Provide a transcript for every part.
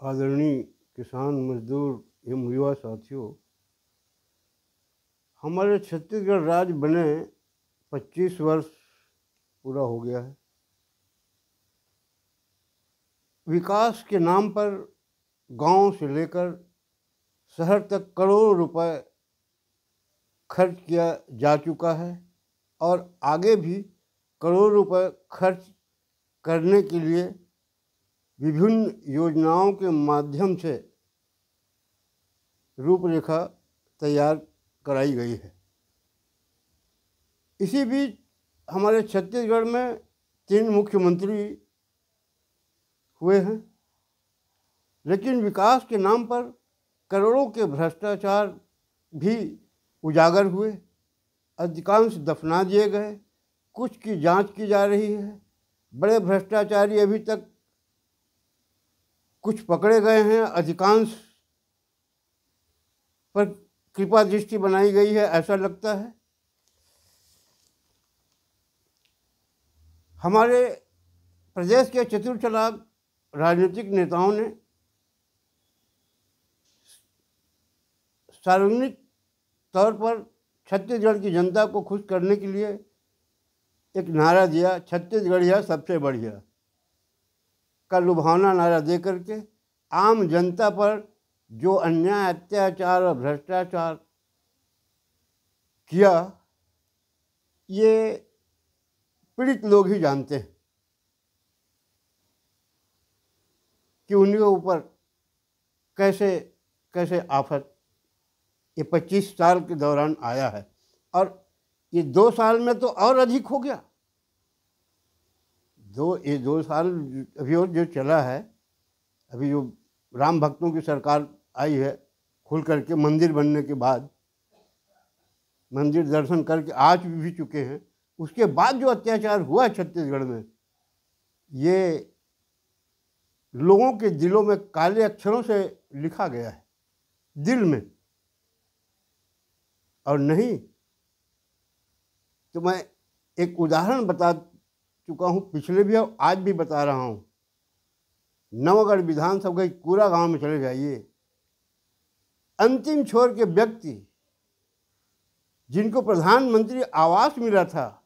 आदरणीय किसान मजदूर एवं युवा साथियों, हमारे छत्तीसगढ़ राज्य बने 25 वर्ष पूरा हो गया है। विकास के नाम पर गांव से लेकर शहर तक करोड़ों रुपए खर्च किया जा चुका है और आगे भी करोड़ों रुपए खर्च करने के लिए विभिन्न योजनाओं के माध्यम से रूपरेखा तैयार कराई गई है। इसी बीच हमारे छत्तीसगढ़ में 3 मुख्यमंत्री हुए हैं, लेकिन विकास के नाम पर करोड़ों के भ्रष्टाचार भी उजागर हुए। अधिकांश दफना दिए गए, कुछ की जांच की जा रही है। बड़े भ्रष्टाचारी अभी तक कुछ पकड़े गए हैं, अधिकांश पर कृपा दृष्टि बनाई गई है, ऐसा लगता है। हमारे प्रदेश के चतुर चालाक राजनीतिक नेताओं ने सार्वजनिक तौर पर छत्तीसगढ़ की जनता को खुश करने के लिए एक नारा दिया, छत्तीसगढ़िया सबसे बढ़िया का लुभावना नारा दे करके आम जनता पर जो अन्याय, अत्याचार और भ्रष्टाचार किया, ये पीड़ित लोग ही जानते हैं कि उनके ऊपर कैसे कैसे आफत ये 25 साल के दौरान आया है। और ये 2 साल में तो और अधिक हो गया। ये 2 साल अभी और जो चला है, अभी जो राम भक्तों की सरकार आई है, खुल करके मंदिर बनने के बाद, मंदिर दर्शन करके आज भी चुके हैं, उसके बाद जो अत्याचार हुआ छत्तीसगढ़ में, ये लोगों के दिलों में काले अक्षरों से लिखा गया है, दिल में। और नहीं तो मैं एक उदाहरण बता चुका हूँ पिछले भी और आज भी बता रहा हूँ। नवागढ़ विधानसभा के पूरा गांव में चले जाइए, अंतिम छोर के व्यक्ति जिनको प्रधानमंत्री आवास मिला था,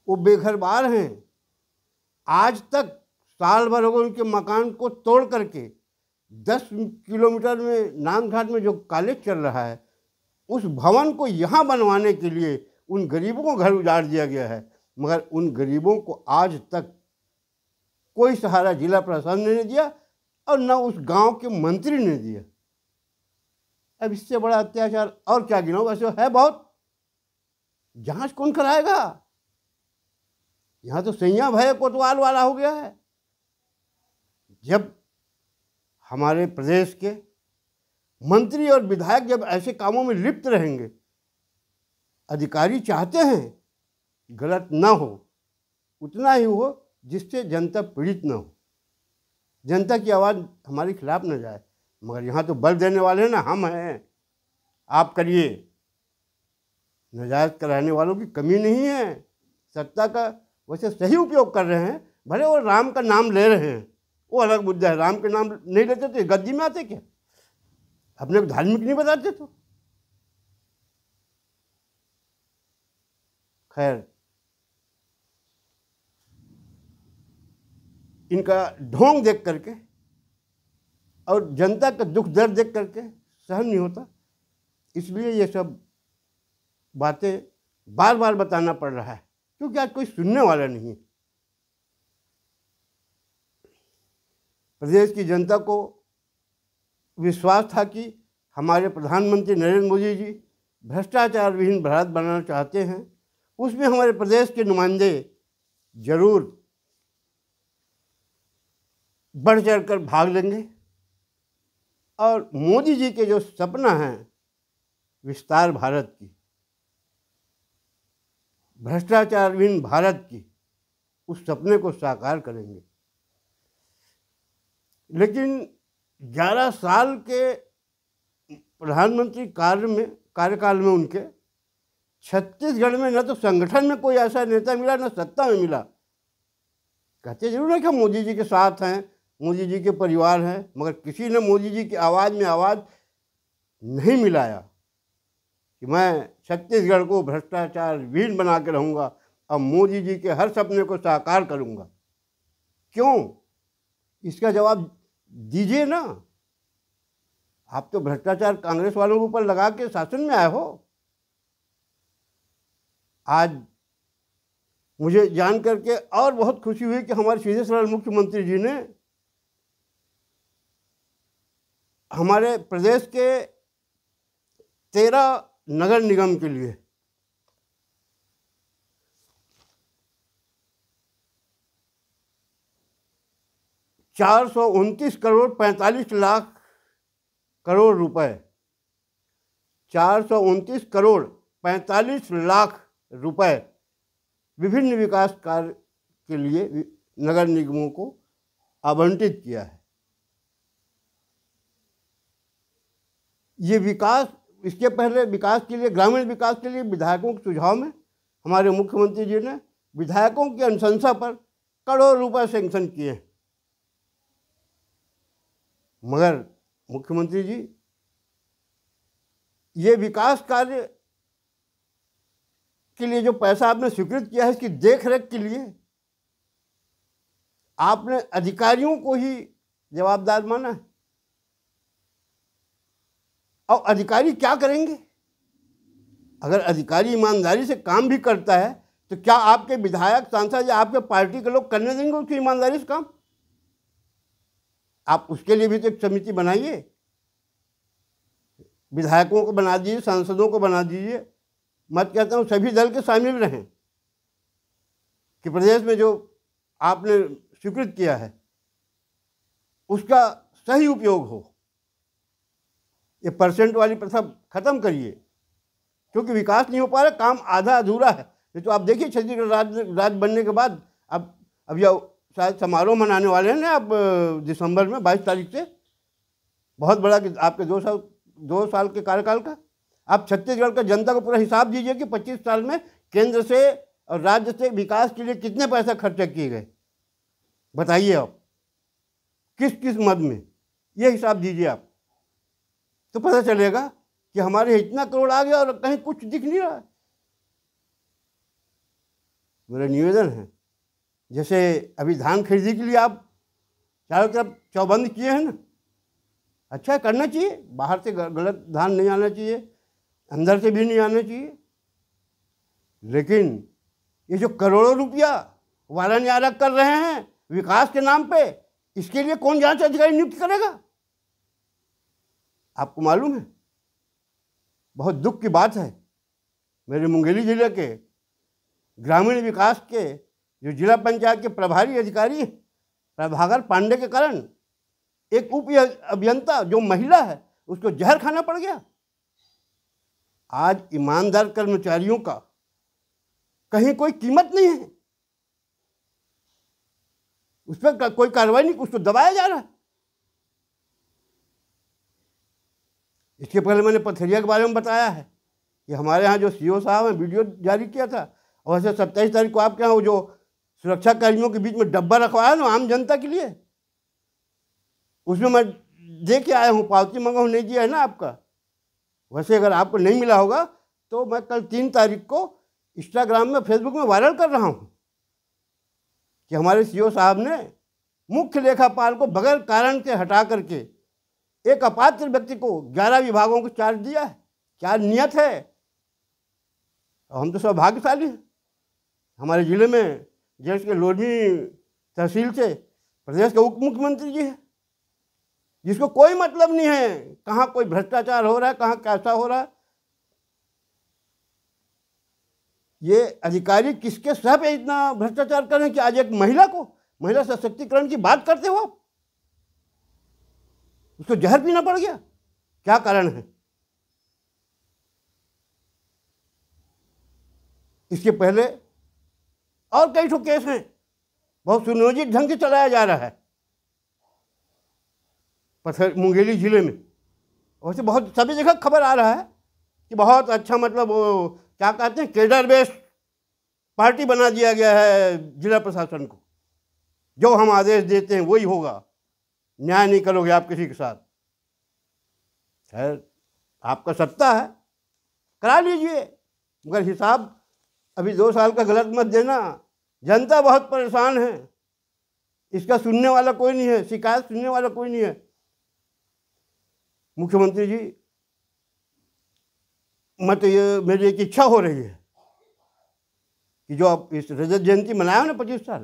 वो बेघरबार हैं। आज तक साल भर हो गए उनके मकान को तोड़ करके 10 किलोमीटर में नांदघाट में जो कॉलेज चल रहा है, उस भवन को यहाँ बनवाने के लिए उन गरीबों को घर उजाड़ दिया गया है। मगर उन गरीबों को आज तक कोई सहारा जिला प्रशासन ने नहीं दिया और न उस गांव के मंत्री ने दिया। अब इससे बड़ा अत्याचार और क्या गिनाऊं, वैसे है बहुत। जांच कौन कराएगा? यहाँ तो सैया भय कोतवाल वाला हो गया है। जब हमारे प्रदेश के मंत्री और विधायक जब ऐसे कामों में लिप्त रहेंगे, अधिकारी चाहते हैं गलत ना हो, उतना ही हो जिससे जनता पीड़ित ना हो, जनता की आवाज़ हमारे खिलाफ न जाए। मगर यहाँ तो बल देने वाले ना हम हैं, आप करिए। नाजायज़ कराने वालों की कमी नहीं है। सत्ता का वैसे सही उपयोग कर रहे हैं, भले वो राम का नाम ले रहे हैं, वो अलग मुद्दा है। राम के नाम नहीं लेते तो गद्दी में आते क्या? अपने को धार्मिक नहीं बताते तो? खैर, इनका ढोंग देख करके और जनता का दुख दर्द देख करके सहन नहीं होता, इसलिए ये सब बातें बार बार बताना पड़ रहा है, क्योंकि आज कोई सुनने वाला नहीं है। प्रदेश की जनता को विश्वास था कि हमारे प्रधानमंत्री नरेंद्र मोदी जी भ्रष्टाचार विहीन भारत बनाना चाहते हैं, उसमें हमारे प्रदेश के नुमाइंदे जरूर बढ़ चढ़ कर भाग लेंगे और मोदी जी के जो सपना है विस्तार भारत की, भ्रष्टाचार विहीन भारत की, उस सपने को साकार करेंगे। लेकिन 11 साल के प्रधानमंत्री कार्यकाल में उनके छत्तीसगढ़ में न तो संगठन में कोई ऐसा नेता मिला, न सत्ता में मिला। कहते जरूर है कि मोदी जी के साथ हैं, मोदी जी के परिवार हैं, मगर किसी ने मोदी जी की आवाज़ में आवाज़ नहीं मिलाया कि मैं छत्तीसगढ़ को भ्रष्टाचार विहीन बना के रहूँगा और मोदी जी के हर सपने को साकार करूँगा। क्यों? इसका जवाब दीजिए ना। आप तो भ्रष्टाचार कांग्रेस वालों के ऊपर लगा के शासन में आए हो। आज मुझे जान करके और बहुत खुशी हुई कि हमारे सीधे सरल मुख्यमंत्री जी ने हमारे प्रदेश के 13 नगर निगम के लिए 429 करोड़ 45 लाख करोड़ रुपए, 429 करोड़ 45 लाख रुपए विभिन्न विकास कार्य के लिए नगर निगमों को आवंटित किया है। ये विकास, इसके पहले विकास के लिए, ग्रामीण विकास के लिए विधायकों के सुझाव में हमारे मुख्यमंत्री जी ने विधायकों की अनुशंसा पर करोड़ रुपए सैंक्शन किए हैं। मगर मुख्यमंत्री जी, ये विकास कार्य के लिए जो पैसा आपने स्वीकृत किया है, इसकी देखरेख के लिए आपने अधिकारियों को ही जवाबदार माना है। और अधिकारी क्या करेंगे? अगर अधिकारी ईमानदारी से काम भी करता है तो क्या आपके विधायक, सांसद या आपके पार्टी के लोग करने देंगे उसकी ईमानदारी से काम? आप उसके लिए भी तो एक समिति बनाइए, विधायकों को बना दीजिए, सांसदों को बना दीजिए। मैं कहता हूँ सभी दल के शामिल रहें कि प्रदेश में जो आपने स्वीकृत किया है उसका सही उपयोग हो। ये परसेंट वाली प्रथा खत्म करिए, क्योंकि विकास नहीं हो पा रहा, काम आधा अधूरा है। ये तो आप देखिए छत्तीसगढ़ राज्य बनने के बाद अब यह शायद समारोह मनाने वाले हैं ना अब दिसंबर में 22 तारीख से, बहुत बड़ा कि आपके 2 साल के कार्यकाल का आप छत्तीसगढ़ का जनता को पूरा हिसाब दीजिए कि 25 साल में केंद्र से और राज्य से विकास के लिए कितने पैसा खर्चा किए गए। बताइए आप किस किस मद में, ये हिसाब दीजिए आप, तो पता चलेगा कि हमारे इतना करोड़ आ गया और कहीं कुछ दिख नहीं रहा है। मेरा निवेदन है, जैसे अभी धान खरीदी के लिए आप चारों तरफ चौबंद किए हैं ना, अच्छा करना चाहिए, बाहर से गलत धान नहीं आना चाहिए, अंदर से भी नहीं आना चाहिए। लेकिन ये जो करोड़ों रुपया वाला न्यारा कर रहे हैं विकास के नाम पे, इसके लिए कौन जांच अधिकारी नियुक्त करेगा? आपको मालूम है, बहुत दुख की बात है, मेरे मुंगेली जिले के ग्रामीण विकास के जो जिला पंचायत के प्रभारी अधिकारी प्रभाकर पांडे के कारण एक उप अभियंता जो महिला है उसको जहर खाना पड़ गया। आज ईमानदार कर्मचारियों का कहीं कोई कीमत नहीं है, उस पर कोई कार्रवाई नहीं, उसको दबाया जा रहा है। इसके पहले मैंने पथरिया के बारे में बताया है कि हमारे यहाँ जो सीओ साहब हैं वीडियो जारी किया था, और वैसे 27 तारीख को आपके यहाँ वो जो सुरक्षा कर्मियों के बीच में डब्बा रखवाया ना आम जनता के लिए, उसमें मैं दे के आया हूँ, पावती मंगा हूँ, नहीं दिया है ना आपका। वैसे अगर आपको नहीं मिला होगा तो मैं कल 3 तारीख को इंस्टाग्राम में, फेसबुक में वायरल कर रहा हूँ कि हमारे सीओ साहब ने मुख्य लेखापाल को बगैर कारण के हटा करके एक अपात्र व्यक्ति को 11 विभागों को चार्ज दिया है। क्या नियत है? और हम तो सौभाग्यशाली हैं, हमारे जिले में देश के लोरमी तहसील से प्रदेश के उप मुख्यमंत्री जी हैं, जिसको कोई मतलब नहीं है कहाँ कोई भ्रष्टाचार हो रहा है, कहाँ कैसा हो रहा है। ये अधिकारी किसके सह पे इतना भ्रष्टाचार कर रहे हैं कि आज एक महिला सशक्तिकरण की बात करते हो आप, उसको जहर पीना पड़ गया? क्या कारण है? इसके पहले और कई ठो केस हैं, बहुत सुनियोजित ढंग से चलाया जा रहा है मुंगेली जिले में। वैसे बहुत सभी जगह खबर आ रहा है कि बहुत अच्छा, मतलब वो क्या कहते हैं, केडर बेस्ड पार्टी बना दिया गया है जिला प्रशासन को, जो हम आदेश देते हैं वही होगा। न्याय नहीं करोगे आप किसी के साथ। खैर, आपका सत्ता है, करा लीजिए, मगर हिसाब अभी 2 साल का गलत मत देना। जनता बहुत परेशान है, इसका सुनने वाला कोई नहीं है, शिकायत सुनने वाला कोई नहीं है। मुख्यमंत्री जी, मैं तो ये मेरी एक इच्छा हो रही है कि जो आप इस रजत जयंती मनाया ना 25 साल,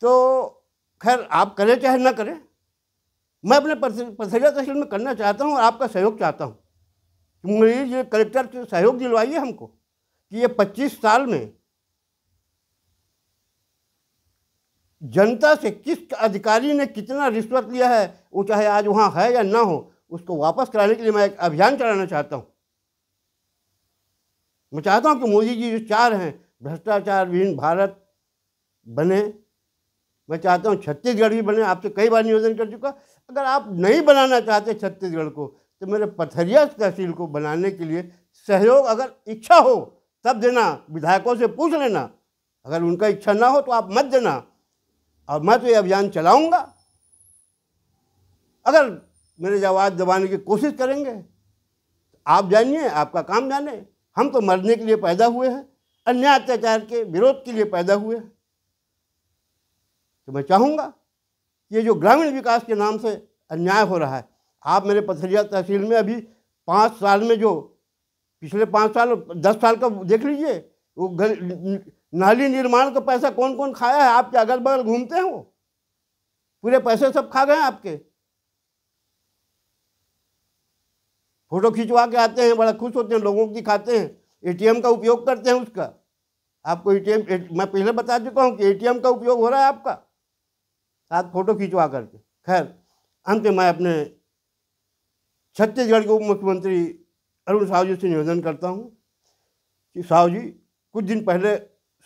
तो खैर आप करें चाहे ना करें, मैं अपने पथरिया तहसील में करना चाहता हूँ और आपका सहयोग चाहता हूँ। मुझे ये कलेक्टर से सहयोग दिलवाइए हमको कि ये 25 साल में जनता से किस अधिकारी ने कितना रिश्वत लिया है, वो चाहे आज वहाँ है या ना हो, उसको वापस कराने के लिए मैं एक अभियान चलाना चाहता हूँ। मैं चाहता हूँ कि मोदी जी जो 4 हैं, भ्रष्टाचार विहीन भारत बने। मैं चाहता हूँ छत्तीसगढ़ भी बने, आपसे कई बार निवेदन कर चुका। अगर आप नहीं बनाना चाहते छत्तीसगढ़ को, तो मेरे पथरिया तहसील को बनाने के लिए सहयोग, अगर इच्छा हो तब देना, विधायकों से पूछ लेना। अगर उनका इच्छा ना हो तो आप मत देना, और मैं तो ये अभियान चलाऊंगा। अगर मेरे आवाज़ दबाने की कोशिश करेंगे, आप जानिए, आपका काम जाने। हम तो मरने के लिए पैदा हुए हैं, अन्याय अत्याचार के विरोध के लिए पैदा हुए हैं। तो मैं चाहूँगा ये जो ग्रामीण विकास के नाम से अन्याय हो रहा है, आप मेरे पथरिया तहसील में अभी 5 साल में, जो पिछले 5 साल 10 साल का देख लीजिए, वो नाली निर्माण का पैसा कौन कौन खाया है। आपके अगल बगल घूमते हैं, वो पूरे पैसे सब खा गए हैं आपके। फोटो खिंचवा के आते हैं, बड़ा खुश होते हैं, लोगों को दिखाते हैं, एटीएम का उपयोग करते हैं उसका। आपको एटीएम, मैं पहले बता चुका हूँ कि एटीएम का उपयोग हो रहा है आपका, साथ फोटो खिंचवा करके। खैर, अंत में मैं अपने छत्तीसगढ़ के उप मुख्यमंत्री अरुण साहू जी से निवेदन करता हूँ कि साहू जी, कुछ दिन पहले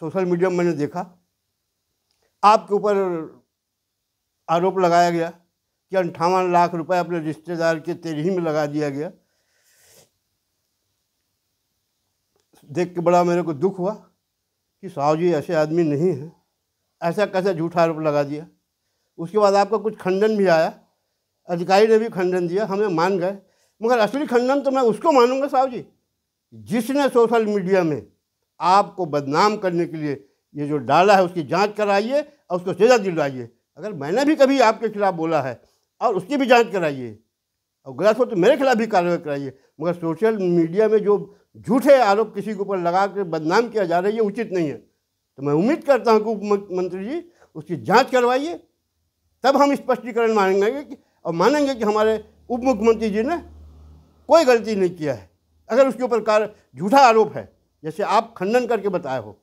सोशल मीडिया में मैंने देखा आपके ऊपर आरोप लगाया गया कि 58 लाख रुपए अपने रिश्तेदार के तेरही में लगा दिया गया। देख के बड़ा मेरे को दुख हुआ कि साहू जी ऐसे आदमी नहीं हैं, ऐसा कैसे झूठा आरोप लगा दिया। उसके बाद आपका कुछ खंडन भी आया, अधिकारी ने भी खंडन दिया, हमें मान गए। मगर असली खंडन तो मैं उसको मानूंगा साहू जी, जिसने सोशल मीडिया में आपको बदनाम करने के लिए ये जो डाला है, उसकी जांच कराइए और उसको सजा दिलवाइए। अगर मैंने भी कभी आपके खिलाफ बोला है, और उसकी भी जांच कराइए, और गलत हो तो मेरे खिलाफ भी कार्रवाई कराइए। मगर सोशल मीडिया में जो झूठे आरोप किसी के ऊपर लगा कर बदनाम किया जा रहा है, ये उचित नहीं है। तो मैं उम्मीद करता हूँ कि उप मुख्यमंत्री जी उसकी जाँच करवाइए, तब हम स्पष्टीकरण मानेंगे और मानेंगे कि हमारे उप मुख्यमंत्री जी ने कोई गलती नहीं किया है। अगर उसके ऊपर झूठा आरोप है, जैसे आप खंडन करके बताए हो,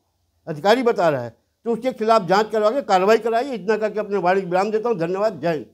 अधिकारी बता रहा है, तो उसके खिलाफ जांच करवा के कार्रवाई कराइए। इतना करके अपने वाणी विराम देता हूँ। धन्यवाद। जय हिंद।